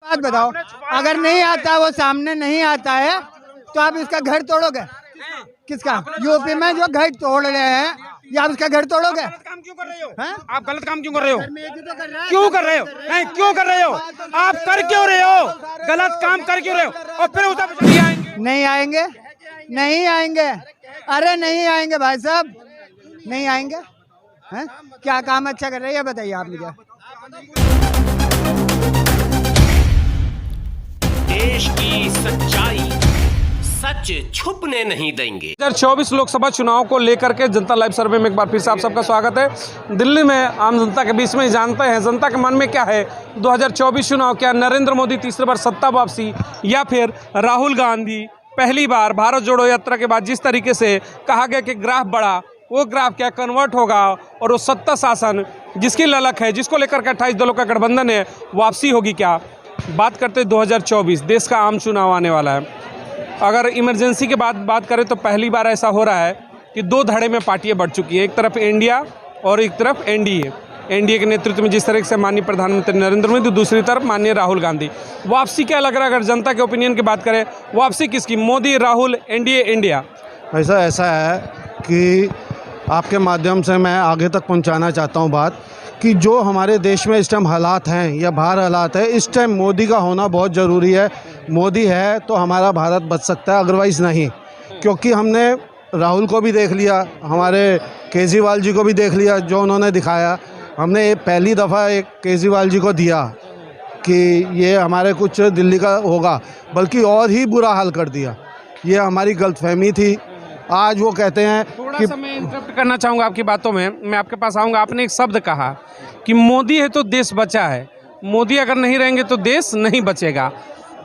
बात बताओ, अगर नहीं आता, वो सामने नहीं आता है तो आप इसका घर तोड़ोगे? किसका? यूपी में जो घर तोड़ रहे हैं, या आप उसका घर तोड़ोगे? गलत काम क्यों कर रहे हो? हैं? आप गलत काम क्यों कर रहे हो? तो क्यों कर रहे हो? नहीं, क्यों कर रहे हो? आप कर क्यों रहे हो? गलत काम कर क्यों रहे हो? और फिर उसे नहीं आएंगे। नहीं आएंगे, नहीं आएंगे, अरे नहीं आएंगे भाई साहब, नहीं आएंगे। हैं? क्या काम अच्छा कर रहे हैं बताइए आप मुझे। देश की सच्चाई सच छुपने नहीं देंगे। 2024 लोकसभा चुनाव को लेकर के जनता लाइव सर्वे में एक बार फिर से आप सबका स्वागत है। दिल्ली में आम जनता के बीच में जानते हैं जनता के मन में क्या है। 2024 चुनाव, क्या नरेंद्र मोदी तीसरी बार सत्ता वापसी, या फिर राहुल गांधी पहली बार भारत जोड़ो यात्रा के बाद जिस तरीके से कहा गया कि ग्राफ बढ़ा, वो ग्राफ क्या कन्वर्ट होगा और वो सत्ता शासन जिसकी ललक है, जिसको लेकर के 28 दलों का गठबंधन है, वापसी होगी क्या? बात करते 2024 देश का आम चुनाव आने वाला है। अगर इमरजेंसी के बाद बात करें तो पहली बार ऐसा हो रहा है कि दो धड़े में पार्टियां बढ़ चुकी हैं, एक तरफ इंडिया और एक तरफ एनडीए। एनडीए के नेतृत्व में जिस तरह से माननीय प्रधानमंत्री नरेंद्र मोदी, दूसरी तरफ माननीय राहुल गांधी। वापसी क्या लग रहा है? अगर जनता के ओपिनियन की बात करें, वापसी किसकी? Modi, Rahul, NDA, India? ऐसा है कि आपके माध्यम से मैं आगे तक पहुंचाना चाहता हूं बात कि जो हमारे देश में इस टाइम हालात हैं या बाहर हालात है, इस टाइम मोदी का होना बहुत ज़रूरी है। मोदी है तो हमारा भारत बच सकता है, अदरवाइज़ नहीं। क्योंकि हमने राहुल को भी देख लिया, हमारे केजरीवाल जी को भी देख लिया, जो उन्होंने दिखाया। हमने पहली दफ़ा एक केजरीवाल जी को दिया कि ये हमारे कुछ दिल्ली का होगा, बल्कि और ही बुरा हाल कर दिया। ये हमारी गलतफहमी थी। आज वो कहते हैं थोड़ा सा मैं इंटरप्ट करना चाहूँगा आपकी बातों में, मैं आपके पास आऊँगा। आपने एक शब्द कहा कि मोदी है तो देश बचा है, मोदी अगर नहीं रहेंगे तो देश नहीं बचेगा।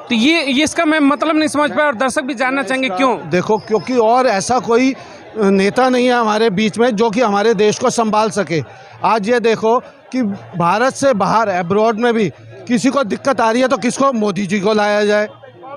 तो ये इसका मैं मतलब नहीं समझ पाया और दर्शक भी जानना चाहेंगे क्यों। देखो, क्योंकि और ऐसा कोई नेता नहीं है हमारे बीच में जो कि हमारे देश को संभाल सके। आज ये देखो कि भारत से बाहर एब्रॉड में भी किसी को दिक्कत आ रही है तो किसको? मोदी जी को लाया जाए।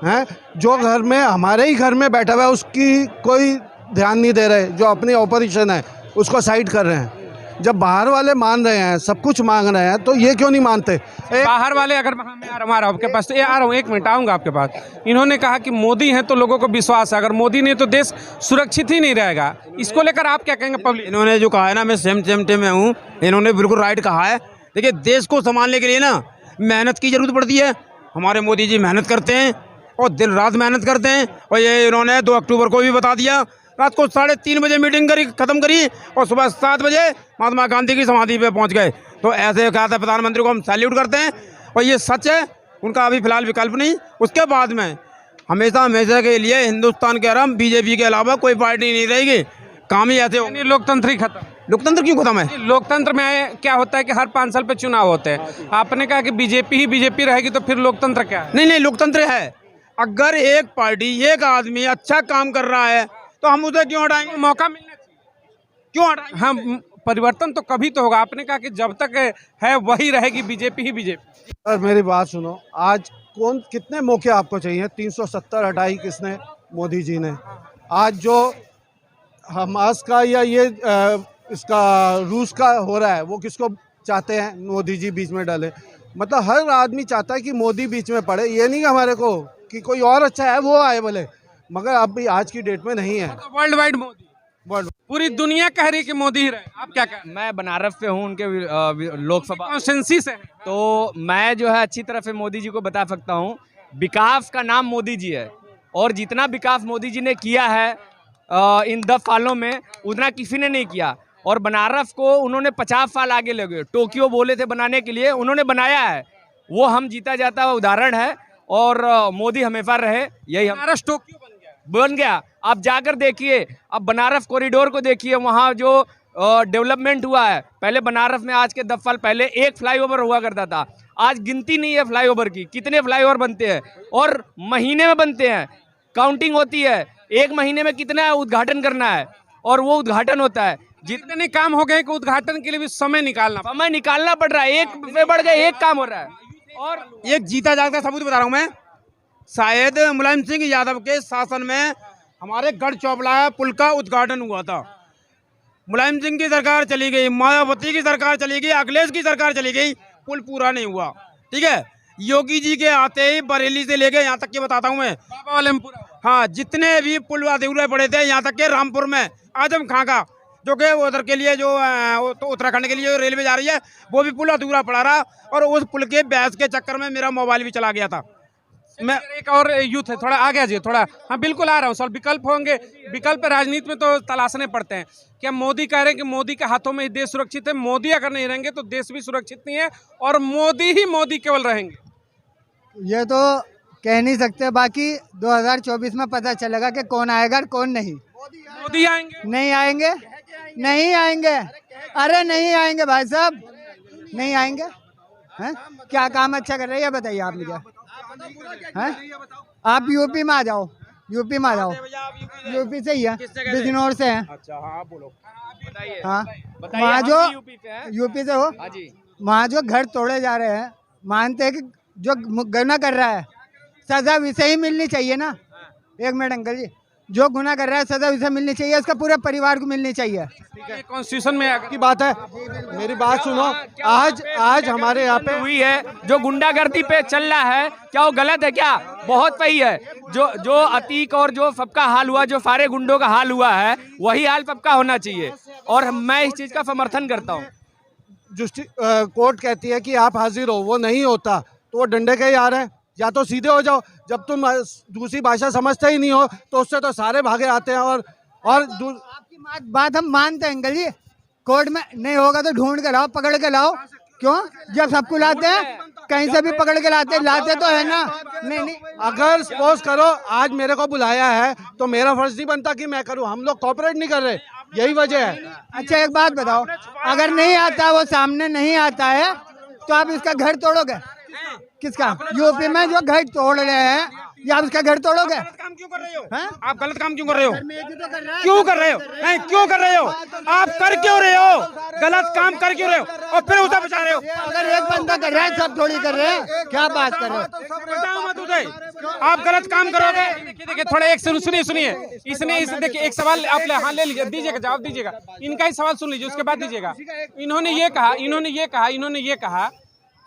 हैं? जो घर में हमारे ही घर में बैठा हुआ है उसकी कोई ध्यान नहीं दे रहे, जो अपनी ऑपोजिशन है उसको साइड कर रहे हैं। जब बाहर वाले मान रहे हैं, सब कुछ मांग रहे हैं, तो ये क्यों नहीं मानते? बाहर वाले अगर मैं आ रहा हूँ आपके पास, तो ये आ रहा हूँ, एक मिनट आऊँगा आपके पास। इन्होंने कहा कि मोदी हैं तो लोगों को विश्वास है, अगर मोदी नहीं तो देश सुरक्षित ही नहीं रहेगा। इसको लेकर आप क्या कहेंगे? पब्लिक इन्होंने जो कहा है ना, मैं सेम में हूँ, इन्होंने बिल्कुल राइट कहा है। देखिए, देश को संभालने के लिए ना मेहनत की जरूरत पड़ती है। हमारे मोदी जी मेहनत करते हैं और दिन रात मेहनत करते हैं। और ये इन्होंने 2 अक्टूबर को भी बता दिया, रात को 3:30 बजे मीटिंग खत्म करी और सुबह 7 बजे महात्मा गांधी की समाधि पे पहुंच गए। तो ऐसे कहा था प्रधानमंत्री को हम सैल्यूट करते हैं और ये सच है। उनका अभी फिलहाल विकल्प नहीं। उसके बाद में हमेशा के लिए हिंदुस्तान के आराम बीजेपी के अलावा कोई पार्टी नहीं रहेगी। काम ही ऐसे हो। लोकतंत्र ही खत्म। लोकतंत्र क्यों खत्म है? लोकतंत्र में क्या होता है कि हर 5 साल पे चुनाव होते हैं। आपने कहा कि बीजेपी रहेगी, तो फिर लोकतंत्र क्या है? नहीं, लोकतंत्र है। अगर एक पार्टी, एक आदमी अच्छा काम कर रहा है तो हम उसे क्यों हटाएंगे? मौका मिलना चाहिए, क्यों हटाएंगे? हम परिवर्तन तो कभी तो होगा। आपने कहा कि जब तक है वही रहेगी बीजेपी। सर मेरी बात सुनो, आज कितने मौके आपको चाहिए? 370 हटाई किसने? मोदी जी ने। आज जो हमास का या ये इसका रूस का हो रहा है, वो किसको चाहते हैं? मोदी जी बीच में डाले। मतलब हर आदमी चाहता है कि मोदी बीच में पड़े। ये नहीं कि हमारे को कि कोई और अच्छा है वो आए बोले, मगर अब भी आज की डेट में नहीं है। वर्ल्ड वाइड मोदी, पूरी दुनिया कह रही है कि मोदी ही रहे। आप क्या कहें? मैं बनारस से हूँ, उनके लोकसभा कॉन्स्टिट्यूंसी से, तो मैं जो है अच्छी तरह से मोदी जी को बता सकता हूँ। विकास का नाम मोदी जी है और जितना विकास मोदी जी ने किया है इन 10 सालों में, उतना किसी ने नहीं किया। और बनारस को उन्होंने 50 साल आगे ले गए। टोक्यो बोले थे बनाने के लिए, उन्होंने बनाया है। वो हम जीता जाता हुआ उदाहरण है और मोदी हमेशा रहे। यही बनारस टोक्यो बन गया। आप जाकर देखिए, अब बनारस कॉरिडोर को देखिए, वहाँ जो डेवलपमेंट हुआ है। पहले बनारस में आज के 10 साल पहले एक फ्लाईओवर हुआ करता था, आज गिनती नहीं है फ्लाईओवर की। कितने फ्लाईओवर बनते हैं और महीने में बनते हैं, काउंटिंग होती है। 1 महीने में कितना उद्घाटन करना है और वो उद्घाटन होता है। जितने काम हो गए कि उद्घाटन के लिए भी समय निकालना पड़ रहा है। एक पे बढ़ गए एक काम हो रहा है। और एक जीता जागता सबूत बता रहा हूँ मैं। शायद मुलायम सिंह यादव के शासन में हमारे गढ़ चौपला पुल का उद्घाटन हुआ था। मुलायम सिंह की सरकार चली गई, मायावती की सरकार चली गई, अखिलेश की सरकार चली गई, पुल पूरा नहीं हुआ। ठीक है, योगी जी के आते ही बरेली से लेके यहाँ तक के बताता हूँ मैं, बाबा वाले में पूरा हाँ जितने भी पुल अधूरे पड़े थे यहाँ तक के रामपुर में आजम खां का जो कि उधर के लिए जो तो उत्तराखंड के लिए जो रेलवे जा रही है वो भी पुल अधूरा पड़ा रहा और उस पुल के बहस के चक्कर में मेरा मोबाइल भी चला गया था। मैं एक और यूथ है, थोड़ा आगे आ जाइए थोड़ा। हाँ बिल्कुल आ रहा हूँ सर। विकल्प होंगे, विकल्प राजनीति में तो तलाशने पड़ते हैं। क्या मोदी कह रहे हैं कि मोदी के हाथों में ही देश सुरक्षित है, मोदी अगर नहीं रहेंगे तो देश भी सुरक्षित नहीं है और मोदी ही मोदी केवल रहेंगे? ये तो कह नहीं सकते, बाकी 2024 में पता चलेगा कि कौन आएगा और कौन नहीं। मोदी आएंगे? नहीं आएंगे, नहीं आएंगे, अरे नहीं आएंगे भाई साहब, नहीं आएंगे। हैं क्या काम अच्छा कर रहे हैं बताइए आप मुझे। हैं आप यूपी में आ जाओ, यूपी में आ जाओ, यूपी से ही है, बिजनौर से हैं। अच्छा हाँ आप बोलो। हाँ बताइए, वहाँ हम जो भी यूपी से हैं। यूपी से हो, हाँ जी। वहाँ जो घर तोड़े जा रहे हैं, मानते हैं कि जो गुनाह कर रहा है सजा वैसे ही मिलनी चाहिए ना। एक मिनट अंकल जी, जो गुनाह कर रहा है सजा वैसे मिलनी चाहिए, उसका पूरे परिवार को मिलनी चाहिए। ये कॉन्स्टिट्यूशन में अगर की बात है, मेरी बात सुनो। आज हमारे यहाँ पे हुई है जो गुंडागर्दी पे चल रहा है, क्या वो गलत है? क्या बहुत सही है। जो अतीक और जो सबका हाल हुआ, जो सारे गुंडों का हाल हुआ है, वही हाल सबका होना चाहिए और मैं इस चीज का समर्थन करता हूँ। कोर्ट कहती है कि आप हाजिर हो, वो नहीं होता तो वो डंडे के ही आ रहे हैं। या तो सीधे हो जाओ, जब तुम दूसरी भाषा समझते ही नहीं हो तो उससे तो सारे भागे आते हैं। और आपकी बात हम मानते हैं अंकल जी, कोर्ट में नहीं होगा तो ढूंढ के लाओ, पकड़ के लाओ। क्यों? जब सबको लाते हैं, कहीं से भी पकड़ के लाते तो है ना। नहीं अगर सपोज करो आज मेरे को बुलाया है तो मेरा फर्ज नहीं बनता कि मैं करूं। हम लोग कोऑपरेट नहीं कर रहे, यही वजह है। अच्छा एक बात बताओ, अगर नहीं आता, वो सामने नहीं आता है तो आप इसका घर तोड़ोगे? किसका? यूपी में जो घर तोड़ रहे हैं, या आप इसका घर तोड़ोगे? काम क्यों कर रहे हो? हैं? आप गलत काम क्यों कर रहे हो? क्यों कर रहे हो? नहीं क्यों कर रहे हो? आप कर क्यों रहे हो? गलत काम कर क्यों रहे हो और फिर उसे बचा रहे हो? अगर एक बंदा कर रहा है, सब थोड़ी कर रहे हैं। क्या बात कर रहे हो? बताओ मत उसे, आप गलत काम करोगे। देखिए थोड़ा एक सुनिए इसने इस देखिए एक सवाल आप हाँ ले लीजिए, दीजिएगा जवाब दीजिएगा। इनका ही सवाल सुन लीजिए, उसके बाद दीजिएगा। इन्होंने ये कहा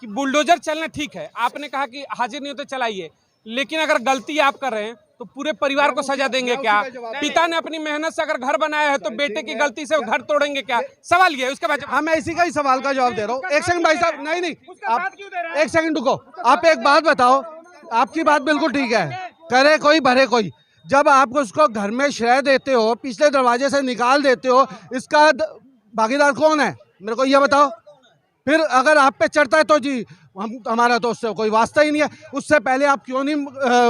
कि बुलडोजर चलना ठीक है, आपने कहा कि हाजिर नहीं होते चलाइए, लेकिन अगर गलती आप कर रहे हैं तो पूरे परिवार को सजा देंगे क्या? पिता ने अपनी मेहनत से अगर घर बनाया है तो बेटे की गलती से घर तोड़ेंगे क्या? सवाल ये है। उसके बाद हाँ मैं इसी का ही सवाल का जवाब दे रहा हूँ। एक सेकंड भाई साहब, नहीं आप एक सेकंड रुको। आप एक बात बताओ, आपकी बात बिल्कुल ठीक है, करे कोई भरे कोई। जब आप उसको घर में श्रेय देते हो, पिछले दरवाजे से निकाल देते हो, इसका भागीदार कौन है मेरे को ये बताओ। फिर अगर आप पे चढ़ता है तो जी हमारा तो उससे कोई वास्ता ही नहीं है। उससे पहले आप क्यों नहीं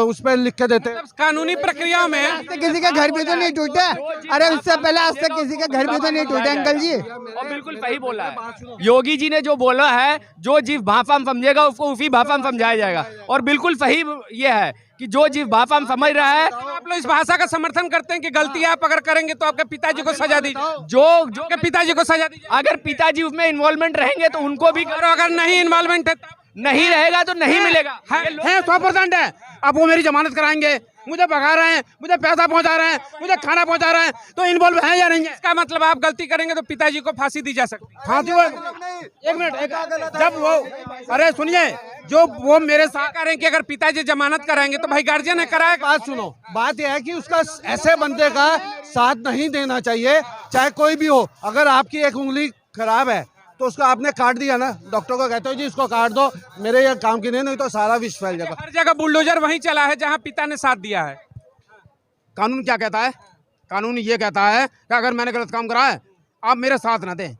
उस पर लिख के देते? कानूनी प्रक्रिया में आज तक किसी का घर भी तो नहीं टूटा। अरे उससे पहले आज तक किसी का घर भी तो नहीं टूटा अंकल जी। और बिल्कुल सही बोला है योगी जी ने, जो बोला है जो जीव भाषा में समझेगा उसको उसी भाषा में समझाया जाएगा। और बिल्कुल सही ये है कि जो जीव भाषा में समझ रहा है, आप लोग इस भाषा का समर्थन करते हैं कि गलती आप अगर करेंगे तो आपके पिताजी को सजा दी, जो के पिताजी को सजा दी। अगर पिताजी उसमें इन्वॉल्वमेंट रहेंगे तो उनको भी, अगर नहीं इन्वॉल्वमेंट है, नहीं रहेगा तो नहीं मिलेगा। है 100% है। अब वो मेरी जमानत कराएंगे, मुझे भगा रहे हैं, मुझे पैसा पहुंचा रहे हैं, मुझे खाना पहुंचा रहे हैं, तो इन्वॉल्व है या नहीं है? इसका मतलब आप गलती करेंगे तो पिताजी को फांसी दी जा सकती है। फांसी वो एक मिनट जब वो अरे सुनिए, जो वो मेरे साथ कह रहे हैं कि अगर पिताजी जमानत कराएंगे तो भाई गार्जियन है कराएगा। बात सुनो, बात यह है कि उसका ऐसे बंदे का साथ नहीं देना चाहिए, चाहे कोई भी हो। अगर आपकी एक उंगली खराब है तो उसको आपने काट दिया ना, डॉक्टर को कहते हो जी इसको काट दो, मेरे ये काम की नहीं तो सारा विश्व फैल जाएगा। हर जगह बुलडोजर वहीं चला है जहां पिता ने साथ दिया है। कानून क्या कहता है? कानून ये कहता है कि अगर मैंने गलत काम करा है आप मेरे साथ ना दें,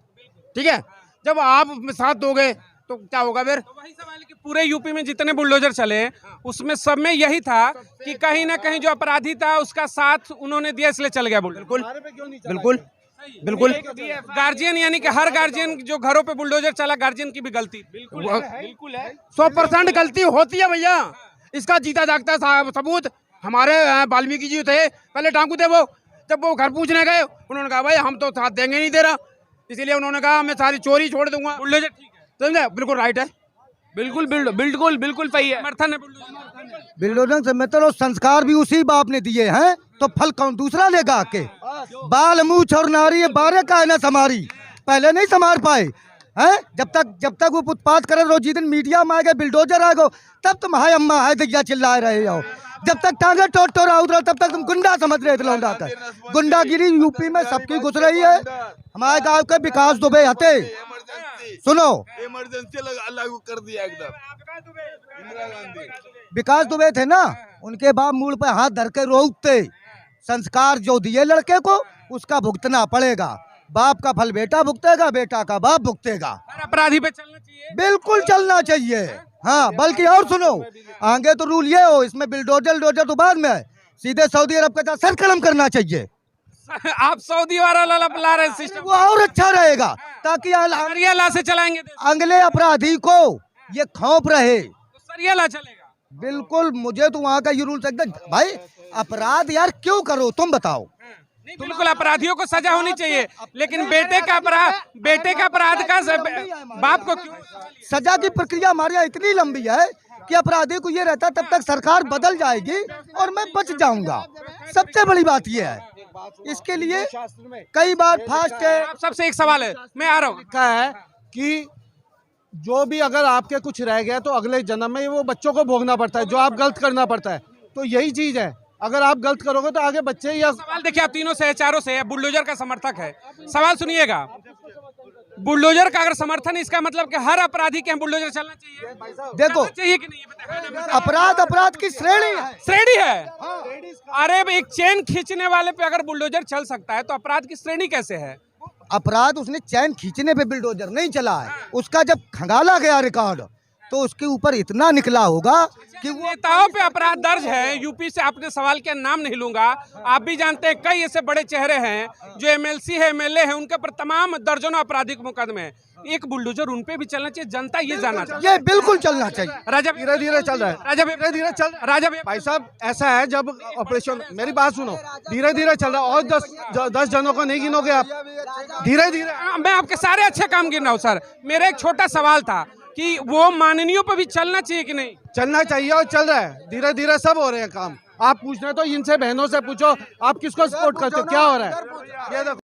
ठीक है? जब आप साथ दोगे तो क्या होगा फिर? तो वही सवाल है कि पूरे यूपी में जितने बुलडोजर चले उसमें सब में यही था कि कहीं ना कहीं जो अपराधी था उसका साथ उन्होंने दिया, इसलिए चल गया बुलडोजर। बिल्कुल बिल्कुल गार्जियन यानी कि हर गार्जियन जो घरों पे बुलडोजर चला, गार्जियन की भी गलती बिल्कुल है। 100% गलती होती है भैया, इसका जीता जागता सबूत हमारे वाल्मीकि जी थे, पहले टांकू थे वो। जब वो घर पूछने गए उन्होंने कहा भाई हम तो साथ देंगे नहीं दे रहा, इसीलिए उन्होंने कहा मैं सारी चोरी छोड़ दूंगा। बुलडोजर ठीक है, समझे? बिल्कुल राइट है, बिल्कुल सही है। समर्थन है बुलडोजर से मतलब संस्कार भी उसी बाप ने दिए हैं, तो फल कौन दूसरा लेगा के? बाल मूछ और नारी ये बारे का है ना समारी, पहले नहीं समार पाए, हैं? जब तक वो उत्पाद करे रहो, जिस दिन मीडिया में आएगा, बिल्डोजर आएगा, तब तुम हाय अम्मा हाय दैया चिल्लाए रहे हो। जब तक टांगे टोट रहा तब तक तुम गुंडा समझ रहे थे। लौंडा का गुंडागिरी यूपी में सबकी घुस रही है। हमारे गांव के विकास दुबे हते, सुनो, इमरजेंसी लागू कर दिया एकदम। इंदिरा गांधी विकास दुबे थे ना, उनके बाप मूल पे हाथ धर के रोकते। संस्कार जो दिए लड़के को, उसका भुगतना पड़ेगा। बाप का फल बेटा भुगतेगा, बेटा का बाप भुगतेगा। हर अपराधी पे चलना चाहिए। बिल्कुल चलना चाहिए। हाँ, बल्कि और सुनो, आगे तो रूल ये हो, इसमें बिल्डोजर तो बाद में है, सीधे सऊदी अरब के साथ सर कलम करना चाहिए। आप सऊदी वाला ला रहे सिस्टम, वो और अच्छा रहेगा, ताकि सरिया ला से चलाएंगे देश। अगले अपराधी को ये खौफ रहे। तो सरिया ला चलेगा। बिल्कुल, मुझे तो वहाँ का ये रूल एकदम, भाई अपराध यार क्यों करो तुम बताओ। नहीं, बिल्कुल अपराधियों को सजा होनी चाहिए, लेकिन बेटे का अपराध का बाप को क्यों? सजा की प्रक्रिया हमारे यहाँ इतनी लंबी है कि अपराधी को ये रहता तब तक सरकार बदल जाएगी और मैं बच जाऊंगा। सबसे बड़ी बात ये है, इसके लिए कई बार फास्ट है। आप सबसे एक सवाल है, मैं आ रहा हूँ। लिखा है कि जो भी अगर आपके कुछ रह गया तो अगले जन्म में वो बच्चों को भोगना पड़ता है, जो आप गलत करना पड़ता है। तो यही चीज है, अगर आप गलत करोगे तो आगे बच्चे या सवाल देखिए, आप तीनों से चारों से बुलडोजर का समर्थक है, सवाल सुनिएगा। बुलडोजर का अगर समर्थन, इसका मतलब कि हर अपराधी के यहाँ बुलडोजर चलना चाहिए। देखो, चाहिए कि नहीं, ये बताइए। अपराध की श्रेणी है। अरे एक चेन खींचने वाले पे अगर बुलडोजर चल सकता है तो अपराध की श्रेणी कैसे है? अपराध उसने चैन खींचने पे बिल्डोजर नहीं चला है, उसका जब खंगाला गया रिकॉर्ड तो उसके ऊपर इतना निकला होगा कि वो नेताओं पे अपराध दर्ज है। यूपी से आपने सवाल किया, नाम नहीं लूंगा, आप भी जानते हैं कई ऐसे बड़े चेहरे हैं जो एमएलसी है, एमएलए है, उनके पर तमाम दर्जनों आपराधिक मुकदमे हैं। एक बुलडोजर उन पे भी चलना चाहिए, जनता ये जानना चाहिए। ये बिल्कुल चलना चाहिए। राजा धीरे धीरे चल रहा है, राजा धीरे धीरे चल राजा भाई साहब, ऐसा है जब ऑपरेशन, मेरी बात सुनो, धीरे धीरे चल रहा है। और 10 जनों को नहीं गिनोगे आप? धीरे धीरे मैं आपके सारे अच्छे काम गिन रहा हूँ सर। मेरा एक छोटा सवाल था कि वो माननीयों पर भी चलना चाहिए कि नहीं? चलना चाहिए और चल रहा है, धीरे धीरे सब हो रहे हैं काम। आप पूछना तो इनसे, बहनों से पूछो, आप किसको सपोर्ट करते हो, क्या हो रहा है। ये देखो